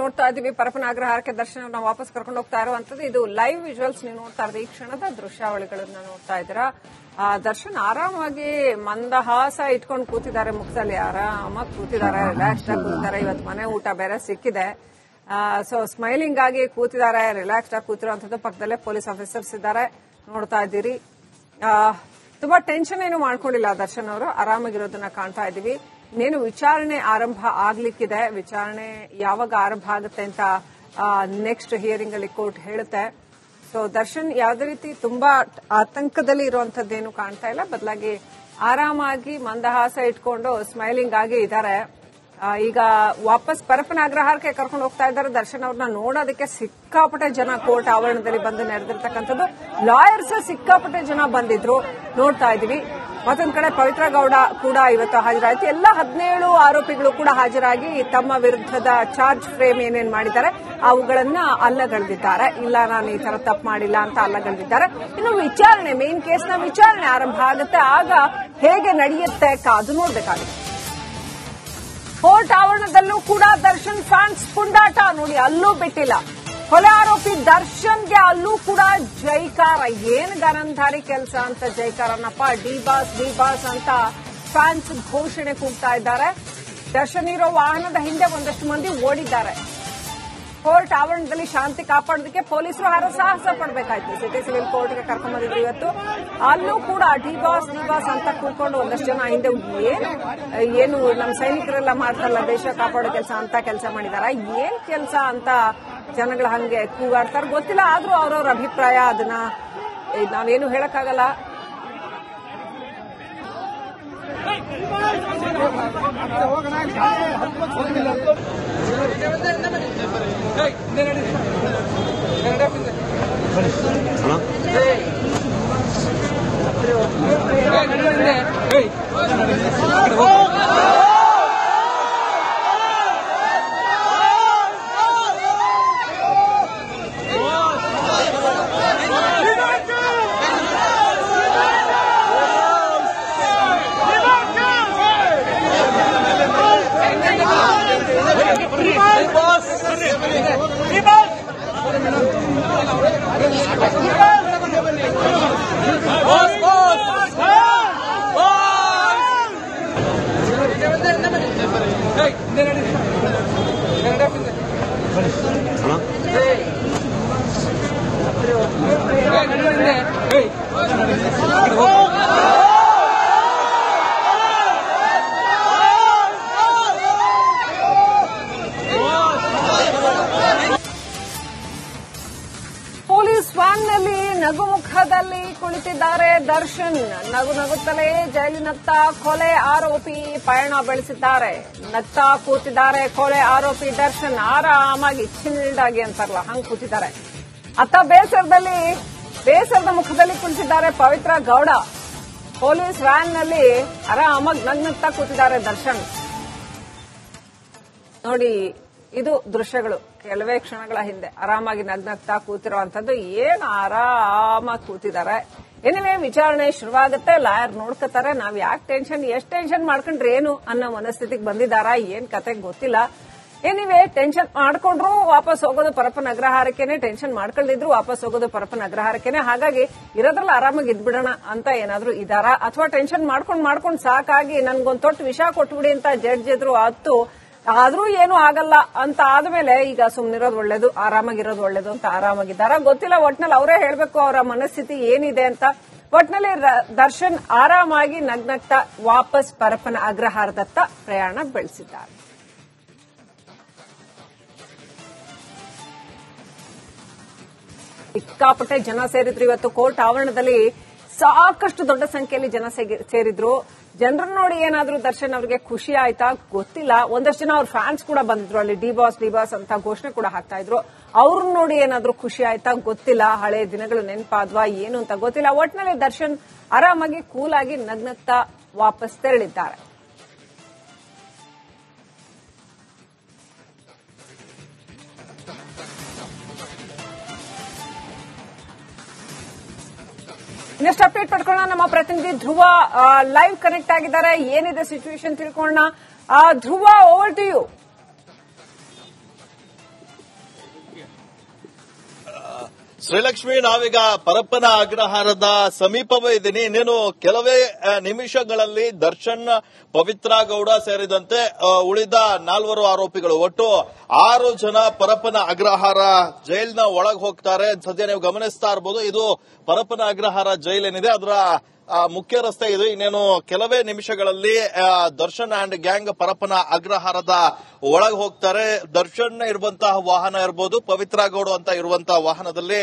ನೋಡ್ತಾ ಇದೀವಿ. ಪರಪ್ಪನ ಅಗ್ರಹಾರಕ್ಕೆ ದರ್ಶನ ವಾಪಸ್ ಕರ್ಕೊಂಡು ಹೋಗ್ತಾ ಇರುವಂತದ್ದು. ಇದು ಲೈವ್ ವಿಜುವಲ್ಸ್ ನೀವು ನೋಡ್ತಾ ಇದ್ದೀವಿ. ಈ ಕ್ಷಣದ ದೃಶ್ಯಾವಳಿಗಳನ್ನ ನೋಡ್ತಾ ಇದ್ದೀರಾ. ದರ್ಶನ್ ಆರಾಮಾಗಿ ಮಂದಹಾಸ ಇಟ್ಕೊಂಡು ಕೂತಿದ್ದಾರೆ. ಮುಖದಲ್ಲಿ ಆರಾಮಾಗಿ ಕೂತಿದ್ದಾರೆ, ರಿಲ್ಯಾಕ್ಸ್ಡ್ ಆಗಿ ಕೂತಿದ್ದಾರೆ. ಇವತ್ತು ಮನೆ ಊಟ ಬೇರೆ ಸಿಕ್ಕಿದೆ, ಸೊ ಸ್ಮೈಲಿಂಗ್ ಆಗಿ ಕೂತಿದ್ದಾರೆ, ರಿಲ್ಯಾಕ್ಸ್ಡ್ ಆಗಿ ಕೂತಿರುವಂತದ್ದು. ಪಕ್ಕದಲ್ಲೇ ಪೊಲೀಸ್ ಆಫೀಸರ್ಸ್ ಇದ್ದಾರೆ, ನೋಡ್ತಾ ಇದ್ದೀರಿ. ತುಂಬಾ ಟೆನ್ಷನ್ ಏನು ಮಾಡ್ಕೊಂಡಿಲ್ಲ ದರ್ಶನ್ ಅವರು, ಆರಾಮಾಗಿರೋದನ್ನ ಕಾಣ್ತಾ ಇದ್ದೀವಿ. ಇನ್ನೇನು ವಿಚಾರಣೆ ಆರಂಭ ಆಗ್ಲಿಕ್ಕಿದೆ. ವಿಚಾರಣೆ ಯಾವಾಗ ಆರಂಭ ಆಗುತ್ತೆ ಅಂತ ನೆಕ್ಸ್ಟ್ ಹಿಯರಿಂಗ್ ಅಲ್ಲಿ ಕೋರ್ಟ್ ಹೇಳುತ್ತೆ. ಸೊ ದರ್ಶನ್ ಯಾವುದೇ ರೀತಿ ತುಂಬಾ ಆತಂಕದಲ್ಲಿ ಇರುವಂತದ್ದೇನು ಕಾಣ್ತಾ ಇಲ್ಲ, ಬದಲಾಗಿ ಆರಾಮಾಗಿ ಮಂದಹಾಸ ಇಟ್ಕೊಂಡು ಸ್ಮೈಲಿಂಗ್ ಆಗಿ ಇದ್ದಾರೆ. ಈಗ ವಾಪಸ್ ಪರಪ್ಪನ ಅಗ್ರಹಾರಕ್ಕೆ ಕರ್ಕೊಂಡು ಹೋಗ್ತಾ ಇದ್ದಾರೆ. ದರ್ಶನ್ ಅವ್ರನ್ನ ನೋಡೋದಕ್ಕೆ ಸಿಕ್ಕಾಪಟ್ಟೆ ಜನ ಕೋರ್ಟ್ ಆವರಣದಲ್ಲಿ ಬಂದು ನಡೆದಿರ್ತಕ್ಕಂಥದ್ದು. ಲಾಯರ್ಸ್ ಸಿಕ್ಕಾಪಟ್ಟೆ ಜನ ಬಂದಿದ್ರು, ನೋಡ್ತಾ ಇದೀವಿ. ಮತ್ತೊಂದು ಕಡೆ ಪವಿತ್ರ ಗೌಡ ಕೂಡ ಇವತ್ತು ಹಾಜರಾಯಿತು. ಎಲ್ಲ 17 ಆರೋಪಿಗಳು ಕೂಡ ಹಾಜರಾಗಿ ತಮ್ಮ ವಿರುದ್ಧದ ಚಾರ್ಜ್ ಫ್ರೇಮ್ ಏನೇನ್ ಮಾಡಿದ್ದಾರೆ ಅವುಗಳನ್ನ ಅಲ್ಲಗಳೆದಿದ್ದಾರೆ. ಇಲ್ಲ, ನಾನು ಈ ತರ ತಪ್ಪು ಮಾಡಿಲ್ಲ ಅಂತ ಅಲ್ಲಗಳೆದಿದ್ದಾರೆ. ಇನ್ನು ವಿಚಾರಣೆ, ಮೇನ್ ಕೇಸ್ನ ವಿಚಾರಣೆ ಆರಂಭ ಆಗುತ್ತೆ. ಆಗ ಹೇಗೆ ನಡೆಯುತ್ತೆ ಕಾದು ನೋಡ್ಬೇಕಾಗುತ್ತೆ. ಕೋರ್ಟ್ ಆವರಣದಲ್ಲೂ ಕೂಡ ದರ್ಶನ್ ಫ್ಯಾನ್ಸ್ ಪುಂಡಾಟ ನೋಡಿ, ಅಲ್ಲೂ ಬಿಟ್ಟಿಲ್ಲ. ಕೊಲೆ ಆರೋಪಿ ದರ್ಶನ್ಗೆ ಅಲ್ಲೂ ಕೂಡ ಜೈಕಾರ. ಏನ್ ಗರಂಧಾರಿ ಕೆಲಸ ಅಂತ ಜೈಕಾರನಪ್ಪ. ಡಿ ಬಾಸ್ ಅಂತ ಫ್ಯಾನ್ಸ್ ಘೋಷಣೆ ಕೂಗ್ತಾ ಇದ್ದಾರೆ. ದರ್ಶನ್ ಇರೋ ವಾಹನದ ಹಿಂದೆ ಒಂದಷ್ಟು ಮಂದಿ ಓಡಿದ್ದಾರೆ. ಕೋರ್ಟ್ ಆವರಣದಲ್ಲಿ ಶಾಂತಿ ಕಾಪಾಡೋದಕ್ಕೆ ಪೊಲೀಸರು ಹರಸಾಹಸ ಪಡಬೇಕಾಯ್ತು. ಸಿಟಿ ಸಿವಿಲ್ ಕೋರ್ಟ್ಗೆ ಕರ್ಕೊಂಡ್ಬಂದಿದ್ರು ಇವತ್ತು. ಅಲ್ಲೂ ಕೂಡ ಡಿ ಬಾಸ್ ಅಂತ ಕೂತ್ಕೊಂಡು ಒಂದಷ್ಟು ಜನ ಹಿಂದೆ ಏನು ನಮ್ಮ ಸೈನಿಕರೆಲ್ಲ ಮಾಡ್ತಾರಲ್ಲ ದೇಶ ಕಾಪಾಡೋ ಕೆಲಸ ಅಂತ ಕೆಲಸ ಮಾಡಿದಾರ. ಏನ್ ಕೆಲಸ ಅಂತ ಜನಗಳ ಹಂಗೆ ಕೂಗಾಡ್ತಾರೆ, ಗೊತ್ತಿಲ್ಲ. ಆದ್ರೂ ಅವ್ರವ್ರ ಅಭಿಪ್ರಾಯ, ಅದನ್ನ ನಾವೇನು ಹೇಳಕ್ಕಾಗಲ್ಲ. ಪೊಲೀಸ್ ವ್ಯಾನ್ನಲ್ಲಿ ನಗುಮುಖದಲ್ಲಿ ಕುಳಿತಿದ್ದಾರೆ ದರ್ಶನ್. ನಗುತ್ತಲೇ ಜೈಲಿನತ್ತ ಕೊಲೆ ಆರೋಪಿ ಪಯಣ ಬೆಳೆಸಿದ್ದಾರೆ. ನಗ್ತಾ ಕೂತಿದ್ದಾರೆ ಕೊಲೆ ಆರೋಪಿ ದರ್ಶನ್. ಆರಾಮಾಗಿ ಚಿಲ್ಡ್ ಆಗಿ ಅಂತಾರಲ್ಲ, ಹಂಗ್ ಕೂತಿದ್ದಾರೆ. ಅತ್ತ ಬೇಸರದ ಮುಖದಲ್ಲಿ ಕುಳಿತಿದ್ದಾರೆ ಪವಿತ್ರ ಗೌಡ. ಪೊಲೀಸ್ ವ್ಯಾನ್ನಲ್ಲಿ ಆರಾಮಾಗಿ ನಗ್ನಗ್ತಾ ಕೂತಿದ್ದಾರೆ ದರ್ಶನ್. ನೋಡಿ, ಇದು ದೃಶ್ಯಗಳು ಕೆಲವೇ ಕ್ಷಣಗಳ ಹಿಂದೆ. ಆರಾಮಾಗಿ ನಗ್ನಗ್ತಾ ಕೂತಿರುವಂತದ್ದು. ಏನು ಆರಾಮಾಗಿ ಕೂತಿದ್ದಾರೆ. ಏನಿವೆ, ವಿಚಾರಣೆ ಶುರುವಾಗುತ್ತೆ. ಲಾಯರ್ ನೋಡ್ಕೋತಾರೆ. ನಾವ್ ಯಾಕೆ ಎಷ್ಟ್ ಟೆನ್ಷನ್ ಮಾಡ್ಕೊಂಡ್ರೆ ಏನು ಅನ್ನೋ ಮನಸ್ಥಿತಿಗೆ ಬಂದಿದ್ದಾರಾ, ಏನ್ ಕತೆ ಗೊತ್ತಿಲ್ಲ. ಏನಿವೆ, ಟೆನ್ಷನ್ ಮಾಡ್ಕೊಂಡ್ರು ವಾಪಸ್ ಹೋಗೋದು ಪರಪ್ಪನ ಅಗ್ರಹಾರಕ್ಕೇನೆ, ಟೆನ್ಷನ್ ಮಾಡ್ಕೊಳ್ಳಿದ್ರು ವಾಪಸ್ ಹೋಗೋದು ಪರಪ್ಪನ ಅಗ್ರಹಾರಕ್ಕೇನೆ. ಹಾಗಾಗಿ ಇರೋದ್ರಲ್ಲಿ ಆರಾಮಾಗಿ ಇದ್ಬಿಡೋಣ ಅಂತ ಏನಾದ್ರೂ ಇದಾರಾ, ಅಥವಾ ಟೆನ್ಷನ್ ಮಾಡ್ಕೊಂಡ್ ಸಾಕಾಗಿ ನನ್ಗೊಂದ್ ತೊಟ್ಟು ವಿಷ ಕೊಟ್ಬಿಡಿ ಅಂತ ಜಡ್ಜ್ ಎದುರು ಆದ್ರೂ ಏನು ಆಗಲ್ಲ ಅಂತ ಆದ್ಮೇಲೆ ಈಗ ಸುಮ್ನಿರೋದು ಒಳ್ಳೇದು, ಆರಾಮಾಗಿರೋದು ಒಳ್ಳೇದು ಅಂತ ಆರಾಮಾಗಿದ್ದಾರ ಗೊತ್ತಿಲ್ಲ. ಒಟ್ನಲ್ಲಿ ಅವರೇ ಹೇಳ್ಬೇಕು ಅವರ ಮನಸ್ಥಿತಿ ಏನಿದೆ ಅಂತ. ಒಟ್ನಲ್ಲಿ ದರ್ಶನ್ ಆರಾಮಾಗಿ ನಗ್ನಗ್ತಾ ವಾಪಸ್ ಪರಪ್ಪನ ಅಗ್ರಹಾರದತ್ತ ಪ್ರಯಾಣ ಬೆಳೆಸಿದ್ದಾರೆ. ಸಿಕ್ಕಾಪಟ್ಟೆ ಜನ ಸೇರಿದ್ರು ಇವತ್ತು ಕೋರ್ಟ್ ಆವರಣದಲ್ಲಿ. ಸಾಕಷ್ಟು ದೊಡ್ಡ ಸಂಖ್ಯೆಯಲ್ಲಿ ಜನ ಸೇರಿದ್ರು. ಜನರನ್ನ ನೋಡಿ ಏನಾದ್ರೂ ದರ್ಶನ್ ಅವರಿಗೆ ಖುಷಿ ಆಯ್ತಾ ಗೊತ್ತಿಲ್ಲ. ಒಂದಷ್ಟು ಜನ ಅವ್ರ ಫ್ಯಾನ್ಸ್ ಕೂಡ ಬಂದಿದ್ರು. ಅಲ್ಲಿ ಡಿ ಬಾಸ್ ಅಂತ ಘೋಷಣೆ ಕೂಡ ಹಾಕ್ತಾ ಇದ್ರು. ಅವ್ರನ್ನ ನೋಡಿ ಏನಾದ್ರೂ ಖುಷಿ ಆಯ್ತಾ ಗೊತ್ತಿಲ್ಲ. ಹಳೆ ದಿನಗಳು ನೆನಪಾದ್ವಾ ಏನು ಅಂತ ಗೊತ್ತಿಲ್ಲ. ಒಟ್ನಲ್ಲಿ ದರ್ಶನ್ ಆರಾಮಾಗಿ ಕೂಲಾಗಿ ನಗ್ನಗ್ತಾ ವಾಪಸ್ ತೆರಳಿದ್ದಾರೆ. ಇನ್ನಷ್ಟು ಅಪ್ಡೇಟ್ ಪಡ್ಕೊಳ್ಳೋಣ. ನಮ್ಮ ಪ್ರತಿನಿಧಿ ಧ್ರುವ ಲೈವ್ ಕನೆಕ್ಟ್ ಆಗಿದ್ದಾರೆ. ಏನಿದೆ ಸಿಚುವೇಶನ್ ತಿಳ್ಕೊಳ್ಳೋಣ. ಧ್ರುವ, ಓವರ್ ಟು ಯು. ಶ್ರೀಲಕ್ಷ್ಮಿ, ನಾವೀಗ ಪರಪ್ಪನ ಅಗ್ರಹಾರದ ಸಮೀಪವೇ ಇದ್ದೀನಿ. ಇನ್ನೇನು ಕೆಲವೇ ನಿಮಿಷಗಳಲ್ಲಿ ದರ್ಶನ್, ಪವಿತ್ರ ಗೌಡ ಸೇರಿದಂತೆ ಉಳಿದ 4 ಆರೋಪಿಗಳು, ಒಟ್ಟು 6 ಜನ ಪರಪ್ಪನ ಅಗ್ರಹಾರ ಜೈಲಿನ ಒಳಗೆ ಹೋಗ್ತಾರೆ. ಸದ್ಯ ನೀವು ಗಮನಿಸ್ತಾ ಇರಬಹುದು, ಇದು ಪರಪ್ಪನ ಅಗ್ರಹಾರ ಜೈಲೇನಿದೆ ಅದರ ಮುಖ್ಯ ರಸ್ತೆ ಇದು. ಇನ್ನೇನು ಕೆಲವೇ ನಿಮಿಷಗಳಲ್ಲಿ ದರ್ಶನ್ ಅಂಡ್ ಗ್ಯಾಂಗ್ ಪರಪ್ಪನ ಅಗ್ರಹಾರದ ಒಳಗೆ ಹೋಗ್ತಾರೆ. ದರ್ಶನ್ ಇರುವಂತಹ ವಾಹನ ಇರಬಹುದು, ಪವಿತ್ರ ಗೌಡ ಅಂತ ಇರುವಂತಹ ವಾಹನದಲ್ಲಿ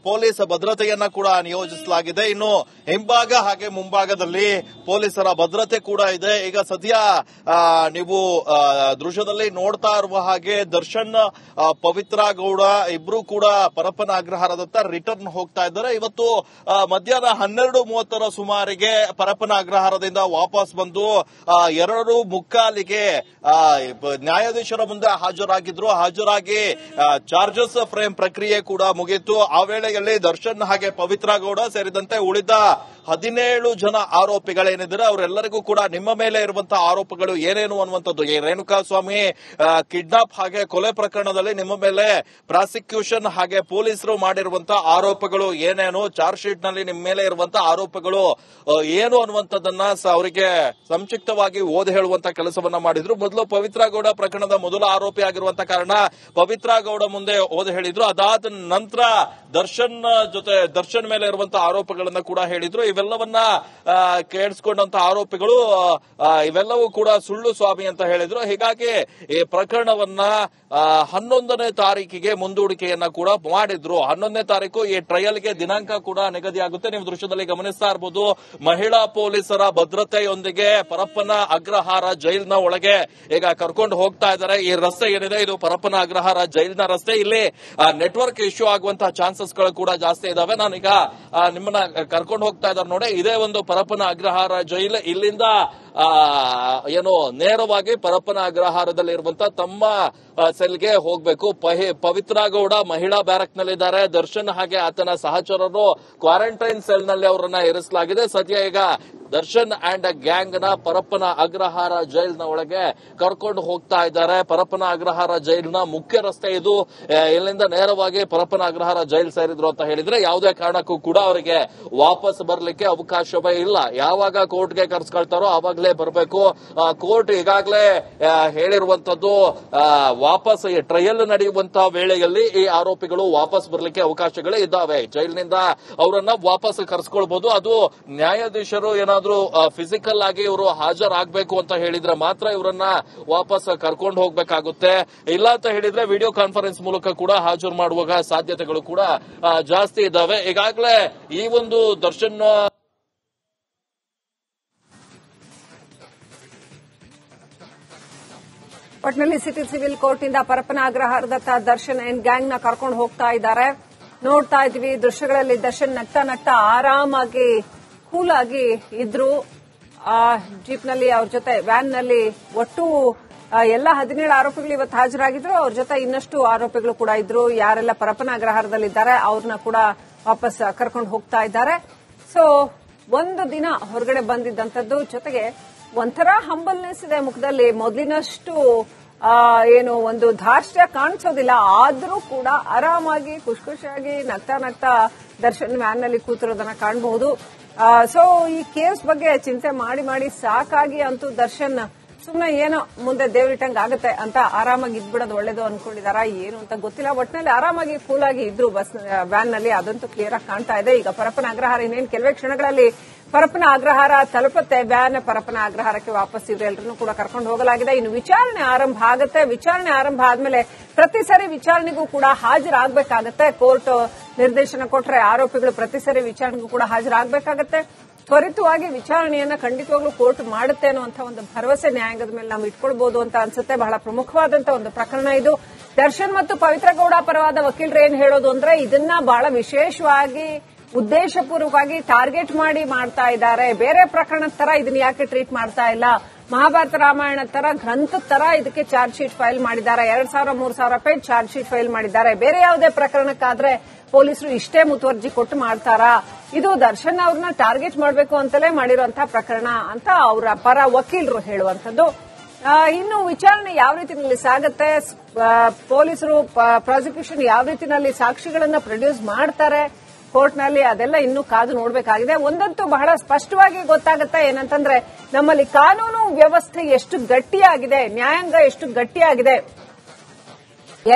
ಪೊಲೀಸ್ ಭದ್ರತೆಯನ್ನ ಕೂಡ ನಿಯೋಜಿಸಲಾಗಿದೆ. ಇನ್ನು ಹಿಂಭಾಗ ಹಾಗೆ ಮುಂಭಾಗದಲ್ಲಿ ಪೊಲೀಸರ ಭದ್ರತೆ ಕೂಡ ಇದೆ. ಈಗ ಸದ್ಯ ನೀವು ದೃಶ್ಯದಲ್ಲಿ ನೋಡ್ತಾ ಇರುವ ಹಾಗೆ ದರ್ಶನ್, ಪವಿತ್ರ ಗೌಡ ಇಬ್ರು ಕೂಡ ಪರಪ್ಪನ ಅಗ್ರಹಾರದತ್ತ ರಿಟರ್ನ್ ಹೋಗ್ತಾ ಇದ್ದಾರೆ. ಇವತ್ತು ಮಧ್ಯಾಹ್ನ 12:30 ಸುಮಾರಿಗೆ ಪರಪ್ಪನ ಅಗ್ರಹಾರದಿಂದ ವಾಪಸ್ ಬಂದು 2:45ಗೆ ನ್ಯಾಯಾಧೀಶರ ಮುಂದೆ ಹಾಜರಾಗಿ ಚಾರ್ಜಸ್ ಫ್ರೇಮ್ ಪ್ರಕ್ರಿಯೆ ಕೂಡ ಮುಗಿಯಿತು. ಆ ವೇಳೆಯಲ್ಲಿ ದರ್ಶನ್ ಹಾಗೆ ಪವಿತ್ರ ಗೌಡ ಸೇರಿದಂತೆ ಉಳಿದ 17 ಜನ ಆರೋಪಿಗಳೇನಿದ್ದಾರೆ ಅವರೆಲ್ಲರಿಗೂ ಕೂಡ ನಿಮ್ಮ ಮೇಲೆ ಇರುವಂತಹ ಆರೋಪಗಳು ಏನೇನು ಅನ್ನುವಂಥದ್ದು, ಈ ರೇಣುಕಾಸ್ವಾಮಿ ಕಿಡ್ನಾಪ್ ಹಾಗೆ ಕೊಲೆ ಪ್ರಕರಣದಲ್ಲಿ ನಿಮ್ಮ ಮೇಲೆ ಪ್ರಾಸಿಕ್ಯೂಷನ್ ಹಾಗೆ ಪೊಲೀಸರು ಮಾಡಿರುವಂತಹ ಆರೋಪಗಳು ಏನೇನು, ಚಾರ್ಜ್ ಶೀಟ್ ನಲ್ಲಿ ನಿಮ್ಮ ಮೇಲೆ ಇರುವಂತಹ ಆರೋಪಗಳು ಏನು ಅನ್ನುವಂಥದ್ದನ್ನ ಅವರಿಗೆ ಸಂಕ್ಷಿಪ್ತವಾಗಿ ಓದಿ ಹೇಳುವಂತ ಕೆಲಸವನ್ನ ಮಾಡಿದ್ರು. ಮೊದಲು ಪವಿತ್ರ ಗೌಡ ಪ್ರಕರಣದ ಮೊದಲ ಆರೋಪಿ ಆಗಿರುವಂತಹ ಕಾರಣ ಪವಿತ್ರ ಗೌಡ ಮುಂದೆ ಓದಿ ಹೇಳಿದ್ರು. ಅದಾದ ನಂತರ ದರ್ಶನ್ ಮೇಲೆ ಇರುವಂತಹ ಆರೋಪಗಳನ್ನ ಕೂಡ ಹೇಳಿದ್ರು. ಇವೆಲ್ಲವನ್ನ ಕೇಳಿಸಿಕೊಂಡಂತ ಆರೋಪಿಗಳು ಇವೆಲ್ಲವೂ ಕೂಡ ಸುಳ್ಳು ಸ್ವಾಮಿ ಅಂತ ಹೇಳಿದ್ರು. ಹೀಗಾಗಿ ಈ ಪ್ರಕರಣವನ್ನ 11ನೇ ತಾರೀಕಿಗೆ ಮುಂದೂಡಿಕೆಯನ್ನ ಕೂಡ ಮಾಡಿದ್ರು. 11ನೇ ತಾರೀಕು ಈ ಟ್ರಯಲ್ಗೆ ದಿನಾಂಕ ಕೂಡ ನಿಗದಿಯಾಗುತ್ತೆ. ನೀವು ದೃಶ್ಯದಲ್ಲಿ ಗಮನಿಸ್ತಾ ಇರಬಹುದು, ಮಹಿಳಾ ಪೊಲೀಸರ ಭದ್ರತೆಯೊಂದಿಗೆ ಪರಪ್ಪನ ಅಗ್ರಹಾರ ಜೈಲಿನ ಒಳಗೆ ಈಗ ಕರ್ಕೊಂಡು ಹೋಗ್ತಾ ಇದ್ದಾರೆ. ಈ ರಸ್ತೆ ಏನಿದೆ ಇದು ಪರಪ್ಪನ ಅಗ್ರಹಾರ ಜೈಲಿನ ರಸ್ತೆ. ಇಲ್ಲಿ ನೆಟ್ವರ್ಕ್ ಇಶ್ಯೂ ಆಗುವಂತಹ ಚಾನ್ಸಸ್ ಗಳು ಕೂಡ ಜಾಸ್ತಿ ಇದಾವೆ. ನಾನೀಗ ನಿಮ್ಮನ್ನ ಕರ್ಕೊಂಡು ಹೋಗ್ತಾ ಇದ್ದಾರೆ ನೋಡಿ, ಇದೇ ಒಂದು ಪರಪ್ಪನ ಅಗ್ರಹಾರ ಜೈಲು. ಇಲ್ಲಿಂದ ನೇರವಾಗಿ ಪರಪ್ಪನ ಅಗ್ರಹಾರದಲ್ಲಿ ಇರುವಂತಹ ತಮ್ಮ ಸೆಲ್ಗೆ ಹೋಗಬೇಕು. ಪವಿತ್ರ ಗೌಡ ಮಹಿಳಾ ಬ್ಯಾರಕ್ ನಲ್ಲಿದ್ದಾರೆ. ದರ್ಶನ್ ಹಾಗೆ ಆತನ ಸಹಚರರು ಕ್ವಾರಂಟೈನ್ ಸೆಲ್ ನಲ್ಲಿ ಅವರನ್ನ ಇರಿಸಲಾಗಿದೆ. ಸದ್ಯ ಈಗ ದರ್ಶನ್ ಅಂಡ್ ಗ್ಯಾಂಗ್ ನ ಪರಪ್ಪನ ಅಗ್ರಹಾರ ಜೈಲಿನ ಒಳಗೆ ಕರ್ಕೊಂಡು ಹೋಗ್ತಾ ಇದ್ದಾರೆ. ಪರಪ್ಪನ ಅಗ್ರಹಾರ ಜೈಲಿನ ಮುಖ್ಯ ರಸ್ತೆ ಇದು. ಇಲ್ಲಿಂದ ನೇರವಾಗಿ ಪರಪ್ಪನ ಅಗ್ರಹಾರ ಜೈಲ್ ಸೇರಿದ್ರು ಅಂತ ಹೇಳಿದ್ರೆ ಯಾವುದೇ ಕಾರಣಕ್ಕೂ ಕೂಡ ಅವರಿಗೆ ವಾಪಸ್ ಬರ್ಲಿಕ್ಕೆ ಅವಕಾಶವೇ ಇಲ್ಲ. ಯಾವಾಗ ಕೋರ್ಟ್ಗೆ ಕರ್ಸ್ಕೊಳ್ತಾರೋ ಆವಾಗಲೇ ಬರಬೇಕು. ಕೋರ್ಟ್ ಈಗಾಗಲೇ ಹೇಳಿರುವಂತದ್ದು, ವಾಪಸ್ ಟ್ರಯಲ್ ನಡೆಯುವಂತಹ ವೇಳೆಯಲ್ಲಿ ಈ ಆರೋಪಿಗಳು ವಾಪಸ್ ಬರ್ಲಿಕ್ಕೆ ಅವಕಾಶಗಳೇ ಇದ್ದಾವೆ. ಜೈಲಿನಿಂದ ಅವರನ್ನ ವಾಪಸ್ ಕರ್ಸ್ಕೊಳ್ಬಹುದು. ಅದು ನ್ಯಾಯಾಧೀಶರು ಏನಾದ್ರು ಫಿಸಿಕಲ್ ಆಗಿ ಇವರು ಹಾಜರಾಗಬೇಕು ಅಂತ ಹೇಳಿದ್ರೆ ಮಾತ್ರ ಇವರನ್ನ ವಾಪಸ್ ಕರ್ಕೊಂಡು ಹೋಗ್ಬೇಕಾಗುತ್ತೆ. ಇಲ್ಲ ಅಂತ ಹೇಳಿದ್ರೆ ವಿಡಿಯೋ ಕಾನ್ಫರೆನ್ಸ್ ಮೂಲಕ ಕೂಡ ಹಾಜರು ಮಾಡುವ ಸಾಧ್ಯತೆಗಳು ಕೂಡ ಜಾಸ್ತಿ ಇದ್ದಾವೆ. ಈಗಾಗಲೇ ಈ ಒಂದು ದರ್ಶನ್ ಒಟ್ನಲ್ಲಿ ಸಿಟಿ ಸಿವಿಲ್ ಕೋರ್ಟ್ ಇಂದ ಪರಪ್ಪನ ಅಗ್ರಹಾರದತ್ತ ದರ್ಶನ್ ಅಂಡ್ ಗ್ಯಾಂಗ್ ನ ಕರ್ಕೊಂಡು ಹೋಗ್ತಾ ಇದ್ದಾರೆ. ನೋಡ್ತಾ ಇದ್ವಿ ದೃಶ್ಯಗಳಲ್ಲಿ ದರ್ಶನ್ ನಗ್ತಾ ಆರಾಮಾಗಿ ಕೂಲ್ ಆಗಿ ಇದ್ರು. ಜೀಪ್ ನಲ್ಲಿ ಅವ್ರ ಜೊತೆ ವ್ಯಾನ್ ನಲ್ಲಿ ಒಟ್ಟು ಎಲ್ಲ 17 ಆರೋಪಿಗಳು ಇವತ್ತು ಹಾಜರಾಗಿದ್ರು. ಅವ್ರ ಜೊತೆ ಇನ್ನಷ್ಟು ಆರೋಪಿಗಳು ಕೂಡ ಇದ್ರು. ಯಾರೆಲ್ಲ ಪರಪ್ಪನ ಅಗ್ರಹಾರದಲ್ಲಿದ್ದಾರೆ ಅವ್ರನ್ನ ಕೂಡ ವಾಪಸ್ ಕರ್ಕೊಂಡು ಹೋಗ್ತಾ ಇದ್ದಾರೆ. ಸೊ ಒಂದು ದಿನ ಹೊರಗಡೆ ಬಂದಿದ್ದಂಥದ್ದು, ಜೊತೆಗೆ ಒಂಥರ ಹಂಬಲ್ನೆಸ್ ಇದೆ ಮುಖದಲ್ಲಿ. ಮೊದಲಿನಷ್ಟು ಒಂದು ಧಾರ್ಷ್ಟ್ಯ ಕಾಣಿಸೋದಿಲ್ಲ. ಆದ್ರೂ ಕೂಡ ಆರಾಮಾಗಿ ಖುಷಿಯಾಗಿ ನಗ್ತಾ ದರ್ಶನ್ ವ್ಯಾನ್ ನಲ್ಲಿ ಕೂತಿರೋದನ್ನ ಕಾಣಬಹುದು. ಸೊ ಈ ಕೇಸ್ ಬಗ್ಗೆ ಚಿಂತೆ ಮಾಡಿ ಸಾಕಾಗಿ ಅಂತೂ ದರ್ಶನ್ ಸುಮ್ಮನೆ ಏನೋ ಮುಂದೆ ದೇವ್ರಿಟ್ಟಂಗ್ ಆಗುತ್ತೆ ಅಂತ ಆರಾಮಾಗಿ ಇದ್ಬಿಡೋದು ಒಳ್ಳೇದು ಅನ್ಕೊಂಡಿದಾರ ಏನು ಅಂತ ಗೊತ್ತಿಲ್ಲ. ಒಟ್ಟಿನಲ್ಲಿ ಆರಾಮಾಗಿ ಕೂಲ್ ಆಗಿ ಇದ್ರು ಬಸ್ ವ್ಯಾನ್ ನಲ್ಲಿ. ಅದಂತೂ ಕ್ಲಿಯರ್ ಆಗಿ ಕಾಣ್ತಾ ಇದೆ. ಈಗ ಪರಪ್ಪನ ಅಗ್ರಹಾರ ಇನ್ನೇನು ಕೆಲವೇ ಕ್ಷಣಗಳಲ್ಲಿ ಪರಪ್ಪನ ಅಗ್ರಹಾರ ತಲುಪುತ್ತೆ. ವ್ಯಾನ್ ಪರಪ್ಪನ ಅಗ್ರಹಾರಕ್ಕೆ ವಾಪಸ್ ಇವರೆಲ್ಲರನ್ನೂ ಕೂಡ ಕರ್ಕೊಂಡು ಹೋಗಲಾಗಿದೆ. ಇನ್ನು ವಿಚಾರಣೆ ಆರಂಭ ಆಗುತ್ತೆ. ವಿಚಾರಣೆ ಆರಂಭ ಆದ್ಮೇಲೆ ಪ್ರತಿ ಸರಿ ವಿಚಾರಣೆಗೂ ಕೂಡ ಹಾಜರಾಗಬೇಕಾಗತ್ತೆ. ಕೋರ್ಟ್ ನಿರ್ದೇಶನ ಕೊಟ್ರೆ ಆರೋಪಿಗಳು ಪ್ರತಿ ಸರಿ ವಿಚಾರಣೆಗೂ ಕೂಡ ಹಾಜರಾಗಬೇಕಾಗತ್ತೆ. ತ್ವರಿತವಾಗಿ ವಿಚಾರಣೆಯನ್ನ ಖಂಡಿತವಾಗ್ಲೂ ಕೋರ್ಟ್ ಮಾಡುತ್ತೆ ಅನ್ನುವಂಥ ಒಂದು ಭರವಸೆ ನ್ಯಾಯಾಂಗದ ಮೇಲೆ ನಾವು ಇಟ್ಕೊಳ್ಬಹುದು ಅಂತ ಅನ್ಸುತ್ತೆ. ಬಹಳ ಪ್ರಮುಖವಾದಂತಹ ಒಂದು ಪ್ರಕರಣ ಇದು. ದರ್ಶನ್ ಮತ್ತು ಪವಿತ್ರ ಗೌಡ ಪರವಾದ ವಕೀಲರು ಏನ್ ಹೇಳೋದು ಅಂದ್ರೆ, ಇದನ್ನ ಬಹಳ ವಿಶೇಷವಾಗಿ ಉದ್ದೇಶಪೂರ್ವಕವಾಗಿ ಟಾರ್ಗೆಟ್ ಮಾಡಿ ಮಾಡ್ತಾ ಇದ್ದಾರೆ. ಬೇರೆ ಪ್ರಕರಣದ ತರ ಇದನ್ನ ಯಾಕೆ ಟ್ರೀಟ್ ಮಾಡ್ತಾ ಇಲ್ಲ, ಮಹಾಭಾರತ ರಾಮಾಯಣ ತರ ಗ್ರಂಥದ ತರ ಇದಕ್ಕೆ ಚಾರ್ಜ್ ಶೀಟ್ ಫೈಲ್ ಮಾಡಿದ್ದಾರೆ. 2,000-3,000 ಪೇಜ್ ಚಾರ್ಜ್ ಶೀಟ್ ಫೈಲ್ ಮಾಡಿದ್ದಾರೆ. ಬೇರೆ ಯಾವುದೇ ಪ್ರಕರಣಕ್ಕಾದ್ರೆ ಪೊಲೀಸರು ಇಷ್ಟೇ ಮುತುವರ್ಜಿ ಕೊಟ್ಟು ಮಾಡ್ತಾರಾ? ಇದು ದರ್ಶನ್ ಅವ್ರನ್ನ ಟಾರ್ಗೆಟ್ ಮಾಡಬೇಕು ಅಂತಲೇ ಮಾಡಿರುವಂತಹ ಪ್ರಕರಣ ಅಂತ ಅವರ ಪರ ವಕೀಲರು ಹೇಳುವಂತದ್ದು. ಇನ್ನು ವಿಚಾರಣೆ ಯಾವ ರೀತಿಯಲ್ಲಿ ಸಾಗುತ್ತೆ, ಪೊಲೀಸರು ಪ್ರಾಸಿಕ್ಯೂಷನ್ ಯಾವ ರೀತಿಯಲ್ಲಿ ಸಾಕ್ಷಿಗಳನ್ನ ಪ್ರೊಡ್ಯೂಸ್ ಮಾಡ್ತಾರೆ ಕೋರ್ಟ್ನಲ್ಲಿ, ಅದೆಲ್ಲ ಇನ್ನೂ ಕಾದು ನೋಡಬೇಕಾಗಿದೆ. ಒಂದಂತೂ ಬಹಳ ಸ್ಪಷ್ಟವಾಗಿ ಗೊತ್ತಾಗುತ್ತೆ, ಏನಂತಂದ್ರೆ ನಮ್ಮಲ್ಲಿ ಕಾನೂನು ವ್ಯವಸ್ಥೆ ಎಷ್ಟು ಗಟ್ಟಿಯಾಗಿದೆ, ನ್ಯಾಯಾಂಗ ಎಷ್ಟು ಗಟ್ಟಿಯಾಗಿದೆ.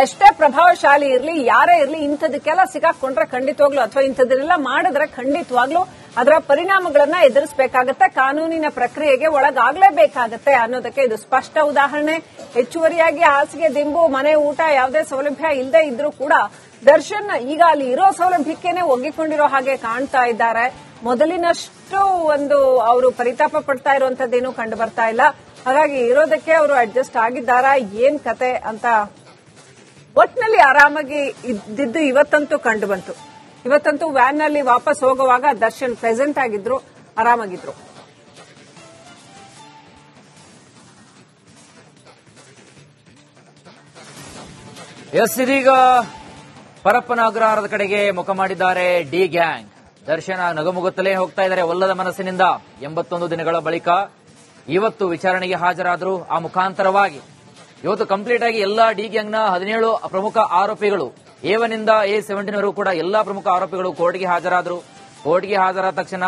ಎಷ್ಟೇ ಪ್ರಭಾವಶಾಲಿ ಇರಲಿ, ಯಾರೇ ಇರಲಿ, ಇಂಥದಕ್ಕೆಲ್ಲ ಸಿಕ್ಕಾಕೊಂಡ್ರೆ ಖಂಡಿತವಾಗ್ಲೂ ಅಥವಾ ಇಂಥದನ್ನೆಲ್ಲ ಮಾಡಿದ್ರೆ ಖಂಡಿತವಾಗ್ಲೂ ಅದರ ಪರಿಣಾಮಗಳನ್ನ ಎದುರಿಸಬೇಕಾಗತ್ತೆ, ಕಾನೂನಿನ ಪ್ರಕ್ರಿಯೆಗೆ ಒಳಗಾಗಲೇಬೇಕಾಗತ್ತೆ ಅನ್ನೋದಕ್ಕೆ ಇದು ಸ್ಪಷ್ಟ ಉದಾಹರಣೆ. ಹೆಚ್ಚುವರಿಯಾಗಿ ಹಾಸಿಗೆ, ದಿಂಬು, ಮನೆ, ಊಟ ಯಾವುದೇ ಸೌಲಭ್ಯ ಇಲ್ಲದೆ ಇದ್ರೂ ಕೂಡ ದರ್ಶನ್ ಈಗ ಅಲ್ಲಿ ಇರೋ ಸೌಲಭ್ಯಕ್ಕೇನೆ ಒಗ್ಗಿಕೊಂಡಿರೋ ಹಾಗೆ ಕಾಣ್ತಾ ಇದ್ದಾರೆ. ಮೊದಲಿನಷ್ಟು ಅವರು ಪರಿತಾಪ ಪಡ್ತಾ ಇರುವಂತದ್ದೇನು ಕಂಡು ಬರ್ತಾ ಇಲ್ಲ. ಹಾಗಾಗಿ ಇರೋದಕ್ಕೆ ಅವರು ಅಡ್ಜಸ್ಟ್ ಆಗಿದ್ದಾರಾ, ಏನ್ ಕತೆ ಅಂತ ಒಟ್ನಲ್ಲಿ ಆರಾಮಾಗಿ ಇದ್ದಿದ್ದು ಇವತ್ತಂತೂ ಕಂಡು ಬಂತು. ಇವತ್ತಂತೂ ವ್ಯಾನ್ ನಲ್ಲಿ ವಾಪಸ್ ಹೋಗುವಾಗ ದರ್ಶನ್ ಪ್ರೆಸೆಂಟ್ ಆಗಿದ್ರು, ಆರಾಮಾಗಿದ್ರು. ಇದೀಗ ಪರಪ್ಪನ ಅಗ್ರಹಾರದ ಕಡೆಗೆ ಮುಖ ಮಾಡಿದ್ದಾರೆ ಡಿ ಗ್ಯಾಂಗ್. ದರ್ಶನ ನಗುಮುಗುತ್ತಲೇ ಹೋಗ್ತಾ ಇದ್ದಾರೆ ಒಲ್ಲದ ಮನಸ್ಸಿನಿಂದ. 81 ದಿನಗಳ ಬಳಿಕ ಇವತ್ತು ವಿಚಾರಣೆಗೆ ಹಾಜರಾದರು. ಆ ಮುಖಾಂತರವಾಗಿ ಇವತ್ತು ಕಂಪ್ಲೀಟ್ ಆಗಿ ಎಲ್ಲಾ ಡಿ ಗ್ಯಾಂಗ್ನ 17 ಪ್ರಮುಖ ಆರೋಪಿಗಳು A1 ಇಂದ A17 ವರೆಗೂ ಕೂಡ ಎಲ್ಲಾ ಪ್ರಮುಖ ಆರೋಪಿಗಳು ಕೋರ್ಟ್ಗೆ ಹಾಜರಾದರು. ಕೋರ್ಟ್ಗೆ ಹಾಜರಾದ ತಕ್ಷಣ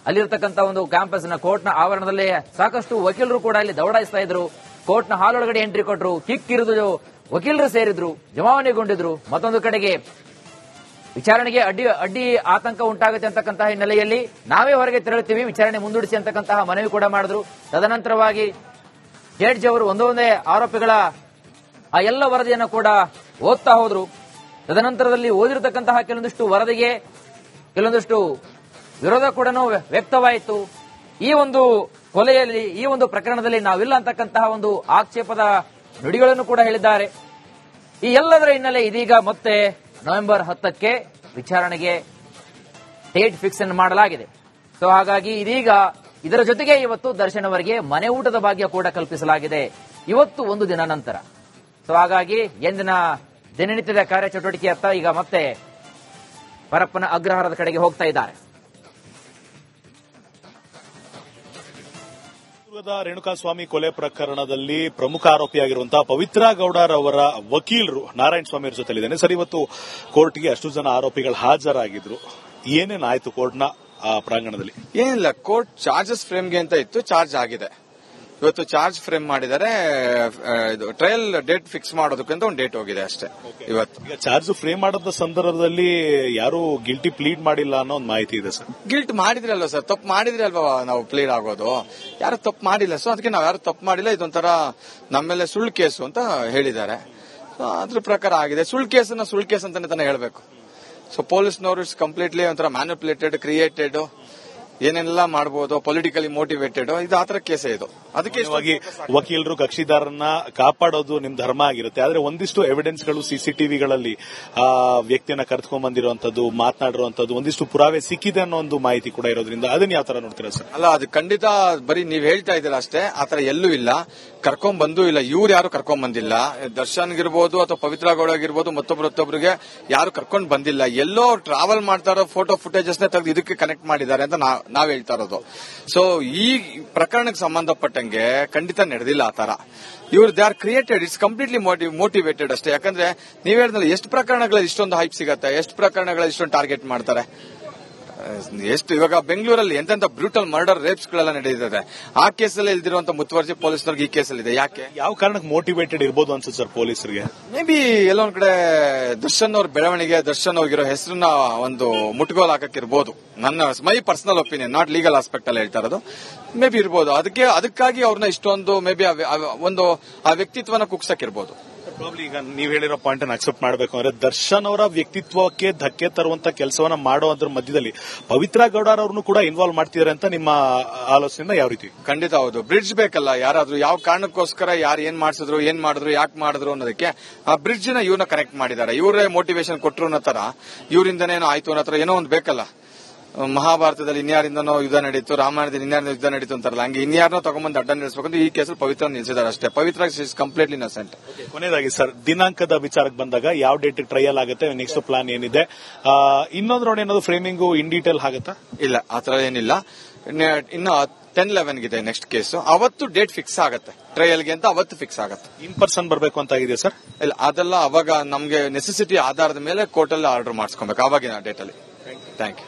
ಅಲ್ಲಿರತಕ್ಕಂತ ಒಂದು ಕ್ಯಾಂಪಸ್ನ ಕೋರ್ಟ್ನ ಆವರಣದಲ್ಲೇ ಸಾಕಷ್ಟು ವಕೀಲರು ಕೂಡ ಇಲ್ಲಿ ದೌಡಾಯಿಸ್ತಾ ಇದ್ರು. ಕೋರ್ಟ್ನ ಹಾಲ್ ಒಳಗಡೆ ಎಂಟ್ರಿ ಕೊಟ್ಟರು, ಕಿಕ್ಕಿರಿದು ವಕೀಲರು ಸೇರಿದ್ರು, ಜಮಾವಣೆಗೊಂಡಿದ್ರು. ಮತ್ತೊಂದು ಕಡೆಗೆ ವಿಚಾರಣೆಗೆ ಅಡ್ಡಿ ಆತಂಕ ಉಂಟಾಗುತ್ತೆ ಅಂತಕ್ಕಂತಹ ಹಿನ್ನೆಲೆಯಲ್ಲಿ ನಾವೇ ಹೊರಗೆ ತೆರಳುತ್ತೀವಿ, ವಿಚಾರಣೆ ಮುಂದೂಡಿಸಿ ಅಂತಕ್ಕಂತಹ ಮನವಿ ಕೂಡ ಮಾಡಿದ್ರು. ತದನಂತರವಾಗಿ ಜಡ್ಜ್ ಅವರು ಒಂದೊಂದೇ ಆರೋಪಿಗಳ ಆ ಎಲ್ಲ ವರದಿಯನ್ನು ಕೂಡ ಓದ್ತಾ ಹೋದ್ರು. ತದನಂತರದಲ್ಲಿ ಓದಿರತಕ್ಕಂತಹ ಕೆಲವೊಂದಿಷ್ಟು ವರದಿಗೆ ಕೆಲವೊಂದಿಷ್ಟು ವಿರೋಧ ಕೂಡ ವ್ಯಕ್ತವಾಯಿತು. ಈ ಒಂದು ಕೊಲೆಯಲ್ಲಿ, ಈ ಒಂದು ಪ್ರಕರಣದಲ್ಲಿ ನಾವಿಲ್ಲ ಅಂತಕ್ಕಂತಹ ಒಂದು ಆಕ್ಷೇಪದ ನುಡಿಗಳನ್ನು ಕೂಡ ಹೇಳಿದ್ದಾರೆ. ಈ ಎಲ್ಲದರ ಹಿನ್ನೆಲೆ ಇದೀಗ ಮತ್ತೆ ನವೆಂಬರ್ 10ಕ್ಕೆ ವಿಚಾರಣೆಗೆ ಡೇಟ್ ಫಿಕ್ಸ್ ಅನ್ನು ಮಾಡಲಾಗಿದೆ. ಸೊ ಹಾಗಾಗಿ ಇದೀಗ ಇದರ ಜೊತೆಗೆ ಇವತ್ತು ದರ್ಶನ್ ಅವರಿಗೆ ಮನೆ ಊಟದ ಭಾಗ್ಯ ಕೂಡ ಕಲ್ಪಿಸಲಾಗಿದೆ, ಇವತ್ತು ಒಂದು ದಿನ ನಂತರ. ಸೊ ಹಾಗಾಗಿ ಎಂದಿನ ದಿನನಿತ್ಯದ ಕಾರ್ಯಚಟುವಟಿಕೆಯತ್ತ ಈಗ ಮತ್ತೆ ಪರಪ್ಪನ ಅಗ್ರಹಾರದ ಕಡೆಗೆ ಹೋಗ್ತಾ ಇದ್ದಾರೆ. ರೇಣುಕಾಸ್ವಾಮಿ ಕೊಲೆ ಪ್ರಕರಣದಲ್ಲಿ ಪ್ರಮುಖ ಆರೋಪಿಯಾಗಿರುವಂತಹ ಪವಿತ್ರ ಗೌಡರವರ ವಕೀಲರು ನಾರಾಯಣ ಸ್ವಾಮಿ ಅವರ ಜೊತೆಲಿದ್ದೇನೆ. ಸರ್, ಇವತ್ತು ಕೋರ್ಟ್ಗೆ ಅಷ್ಟು ಜನ ಆರೋಪಿಗಳು ಹಾಜರಾಗಿದ್ರು, ಏನೇನಾಯ್ತು ಕೋರ್ಟ್ನ ಪ್ರಾಂಗಣದಲ್ಲಿ? ಏನಿಲ್ಲ, ಕೋರ್ಟ್ ಚಾರ್ಜಸ್ ಫ್ರೇಮ್ಗೆ ಅಂತ ಇತ್ತು, ಚಾರ್ಜ್ ಆಗಿದೆ. ಇವತ್ತು ಚಾರ್ಜ್ ಫ್ರೇಮ್ ಮಾಡಿದರೆ ಇದು ಟ್ರಯಲ್ ಡೇಟ್ ಫಿಕ್ಸ್ ಮಾಡೋದಕ್ಕಂತ ಒಂದು ಡೇಟ್ ಹೋಗಿದೆ ಅಷ್ಟೇ. ಇವತ್ತು ಈಗ ಚಾರ್ಜ್ ಫ್ರೇಮ್ ಮಾಡೋದ ಸಂದರ್ಭದಲ್ಲಿ ಯಾರು ಗಿಲ್ಟಿ ಪ್ಲೀಡ್ ಮಾಡಿಲ್ಲ ಅನ್ನೋ ಒಂದು ಮಾಹಿತಿ ಇದೆ ಸರ್. ಗಿಲ್ಟ್ ಮಾಡಿದ್ರಲ್ವ ಸರ್, ತಪ್ಪು ಮಾಡಿದ್ರೆ ಅಲ್ವಾ ನಾವು ಪ್ಲೀಡ್ ಆಗೋದು. ಯಾರು ತಪ್ಪು ಮಾಡಿಲ್ಲ, ಸೊ ಅದಕ್ಕೆ ನಾವು ಯಾರು ತಪ್ಪು ಮಾಡಿಲ್ಲ, ಇದೊಂಥರ ನಮ್ಮೇಲೆ ಸುಳ್ಳು ಕೇಸು ಅಂತ ಹೇಳಿದ್ದಾರೆ. ಅದ್ರ ಪ್ರಕಾರ ಆಗಿದೆ. ಸುಳ್ಳು ಕೇಸನ್ನ ಸುಳ್ಳು ಕೇಸ್ ಅಂತಾನೆ ತಾನೇ ಹೇಳಬೇಕು. ಸೊ ಪೊಲೀಸ್ನವರು ಇಟ್ಸ್ ಕಂಪ್ಲೀಟ್ಲಿ ಒಂಥರ ಮ್ಯಾನಿಪುಲೇಟೆಡ್, ಕ್ರಿಯೇಟೆಡ್, ಏನೆಲ್ಲ ಮಾಡಬಹುದು, ಪೊಲಿಟಿಕಲಿ ಮೋಟಿವೇಟೆಡ್, ಇದು ಆತರ ಕೇಸೇ ಇದು. ಅದಕ್ಕೆ ವಕೀಲರು ಕಕ್ಷಿದಾರನ್ನ ಕಾಪಾಡೋದು ನಿಮ್ ಧರ್ಮ ಆಗಿರುತ್ತೆ. ಆದ್ರೆ ಒಂದಿಷ್ಟು ಎವಿಡೆನ್ಸ್ಗಳು ಸಿಸಿಟಿವಿಗಳಲ್ಲಿ ಆ ವ್ಯಕ್ತಿಯನ್ನ ಕರೆದುಕೊಂಡ್ ಬಂದಿರುವಂತದ್ದು, ಮಾತನಾಡಿರುವಂತದ್ದು, ಒಂದಿಷ್ಟು ಪುರಾವೆ ಸಿಕ್ಕಿದೆ ಅನ್ನೋ ಒಂದು ಮಾಹಿತಿ ಕೂಡ ಇರೋದ್ರಿಂದ ಅದನ್ನ ಯಾವ ತರ ನೋಡ್ತೀರಾ ಸರ್? ಅಲ್ಲ, ಅದು ಖಂಡಿತ ಬರೀ ನೀವ್ ಹೇಳ್ತಾ ಇದ್ದೀರಾ ಅಷ್ಟೇ, ಆತರ ಎಲ್ಲೂ ಇಲ್ಲ, ಕರ್ಕೊಂಡ್ ಬಂದೂ ಇಲ್ಲ. ಇವ್ರು ಯಾರು ಕರ್ಕೊಂಡ್ ಬಂದಿಲ್ಲ. ದರ್ಶನ್ಗಿರ್ಬೋದು ಅಥವಾ ಪವಿತ್ರ ಗೌಡ ಆಗಿರ್ಬೋದು, ಮತ್ತೊಬ್ಬರಿಗೆ ಯಾರು ಕರ್ಕೊಂಡ್ ಬಂದಿಲ್ಲ. ಎಲ್ಲೋ ಟ್ರಾವೆಲ್ ಮಾಡ್ತಾ ಇರೋ ಫೋಟೋ ಫುಟೇಜಸ್ ನ ತೆಗೆದು ಇದಕ್ಕೆ ಕನೆಕ್ಟ್ ಮಾಡಿದ್ದಾರೆ ಅಂತ ನಾವ್ ಹೇಳ್ತಾ ಇರೋದು. ಸೊ ಈ ಪ್ರಕರಣಕ್ಕೆ ಸಂಬಂಧಪಟ್ಟಂಗೆ ಖಂಡಿತ ನಡೆದಿಲ್ಲ ಆ ತರ. ಇವ್ರು they are created, it's completely motivated ಅಷ್ಟೇ. ಯಾಕಂದ್ರೆ ನೀವ್ ಹೇಳಿದ್ನಲ್ಲ, ಎಷ್ಟು ಪ್ರಕರಣಗಳಲ್ಲಿ ಇಷ್ಟೊಂದು ಹೈಪ್ ಸಿಗತ್ತೆ, ಎಷ್ಟು ಪ್ರಕರಣಗಳಲ್ಲಿ ಇಷ್ಟೊಂದು ಟಾರ್ಗೆಟ್ ಮಾಡ್ತಾರೆ. ಎಷ್ಟು ಇವಾಗ ಬೆಂಗಳೂರಲ್ಲಿ ಎಂತೆಂತ ಬ್ರೂಟಲ್ ಮರ್ಡರ್, ರೇಪ್ಸ್ ಗಳೆಲ್ಲ ನಡೆದಿದೆ. ಆ ಕೇಸಲ್ಲಿ ಇಲ್ದಿರುವಂತ ಮುತುವರ್ಜಿ ಪೊಲೀಸ್ನವ್ರಿಗೆ ಈ ಕೇಸಲ್ಲಿ ಇದೆ. ಯಾಕೆ, ಯಾವ ಕಾರಣಕ್ಕೆ ಮೋಟಿವೇಟೆಡ್ ಇರ್ಬೋದು ಅನ್ಸುತ್ತೆ ಸರ್ ಪೊಲೀಸರಿಗೆ? ಮೇ ಬಿ ಎಲ್ಲೊಂದ್ ಕಡೆ ದರ್ಶನ್ ಅವ್ರ ಬೆಳವಣಿಗೆ, ದರ್ಶನ್ ಅವ್ರಿಗಿರೋ ಹೆಸರನ್ನ ಒಂದು ಮುಟ್ಗೋಲ್ ಹಾಕಕ್ಕಿರ್ಬೋದು. ನನ್ನ my personal opinion, not legal aspect ಅಲ್ಲಿ ಹೇಳ್ತಾ ಇರೋದು. ಮೇ ಬಿ ಇರ್ಬೋದು. ಅದಕ್ಕಾಗಿ ಅವ್ರನ್ನ ಇಷ್ಟೊಂದು ಮೇ ಬಿ ಒಂದು ಆ ವ್ಯಕ್ತಿತ್ವನ ಕುಗ್ಸಕ್ಕಿರ್ಬೋದು. ಈಗ ನೀವ್ ಹೇಳಿರೋ ಪಾಯಿಂಟ್ ಅನ್ನು ಅಕ್ಸೆಪ್ಟ್ ಮಾಡಬೇಕು ಅಂದ್ರೆ ದರ್ಶನ್ ಅವರ ವ್ಯಕ್ತಿತ್ವಕ್ಕೆ ಧಕ್ಕೆ ತರುವಂತ ಕೆಲಸವನ್ನ ಮಾಡೋದ್ರ ಮಧ್ಯದಲ್ಲಿ ಪವಿತ್ರ ಗೌಡರವ್ರನ್ನು ಕೂಡ ಇನ್ವಾಲ್ವ್ ಮಾಡ್ತಿದ್ದಾರೆ ಅಂತ ನಿಮ್ಮ ಆಲೋಚನೆಯಿಂದ ಯಾವ ರೀತಿ? ಖಂಡಿತ ಹೌದು. ಬ್ರಿಡ್ಜ್ ಬೇಕಲ್ಲ, ಯಾರಾದ್ರೂ ಯಾವ ಕಾರಣಕ್ಕೋಸ್ಕರ ಯಾರು ಏನ್ ಮಾಡಿಸಿದ್ರು, ಏನ್ ಮಾಡಿದ್ರು, ಯಾಕೆ ಮಾಡಿದ್ರು ಅನ್ನೋದಕ್ಕೆ ಆ ಬ್ರಿಡ್ಜ್ ನ ಇವ್ರನ್ನ ಕನೆಕ್ಟ್ ಮಾಡಿದ್ದಾರೆ. ಇವರೇ ಮೋಟಿವೇಶನ್ ಕೊಟ್ಟರು ಅನ್ನೋ ತರ, ಇವರಿಂದನೇನೋ ಆಯ್ತು ಅನ್ನೋ ತರ ಏನೋ ಒಂದು ಬೇಕಲ್ಲ. ಮಹಾಭಾರತದಲ್ಲಿ ಇನ್ಯಾರಿಂದನೋ ಯುದ್ಧ ನಡೀತು, ರಾಮಾಯಣದಲ್ಲಿ ಇನ್ಯಾರಿಂದ ಯುದ್ಧ ನಡೀತು ಅಂತಾರಲ್ಲ, ಹಂಗೆ ಇನ್ಯಾರನೋ ತಗೊಂಡ್ಬಂದು ಅಡ್ಡ ನಿಲ್ಲಿಸಬೇಕಂದ್ರೆ ಈ ಕೇಸಲ್ಲಿ ಪವಿತ್ರ ನಿಲ್ಲಿಸಿದ್ದಾರೆ ಅಷ್ಟೇ. ಪವಿತ್ರ ಇಸ್ ಕಂಪ್ಲೀಟ್ಲಿ ಇನ್ನಸೆಂಟ್. ಕೊನೆಯದಾಗಿ ಸರ್, ದಿನಾಂಕದ ವಿಚಾರಕ್ಕೆ ಬಂದಾಗ ಯಾವ ಡೇಟ್ ಟ್ರಯಲ್ ಆಗುತ್ತೆ, ನೆಕ್ಸ್ಟ್ ಪ್ಲಾನ್ ಏನಿದೆ? ಇನ್ನೊಂದು ರೋಡ್ ಏನಾದ್ರು ಫ್ರೇಮಿಂಗ್ ಇನ್ ಡೀಟೇಲ್ ಆಗುತ್ತಾ? ಇಲ್ಲ, ಆತರ ಏನಿಲ್ಲ. ಇನ್ನು 10-11 ಇದೆ ನೆಕ್ಸ್ಟ್ ಕೇಸು. ಅವತ್ತು ಡೇಟ್ ಫಿಕ್ಸ್ ಆಗತ್ತೆ. ಟ್ರಯಲ್ಗೆ ಅಂತ ಅವತ್ತು ಫಿಕ್ಸ್ ಆಗುತ್ತೆ. ಇನ್ ಪರ್ಸನ್ ಬರಬೇಕು ಅಂತ ಇದೆ ಸರ್? ಇಲ್ಲ, ಅದೆಲ್ಲ ಅವಾಗ ನಮ್ಗೆ ನೆಸೆಸಿಟಿ ಆಧಾರದ ಮೇಲೆ ಕೋರ್ಟಲ್ಲಿ ಆರ್ಡರ್ ಮಾಡಿಸ್ಕೊಬೇಕು, ಆವಾಗಿನ ಡೇಟಲ್ಲಿ. Thank you.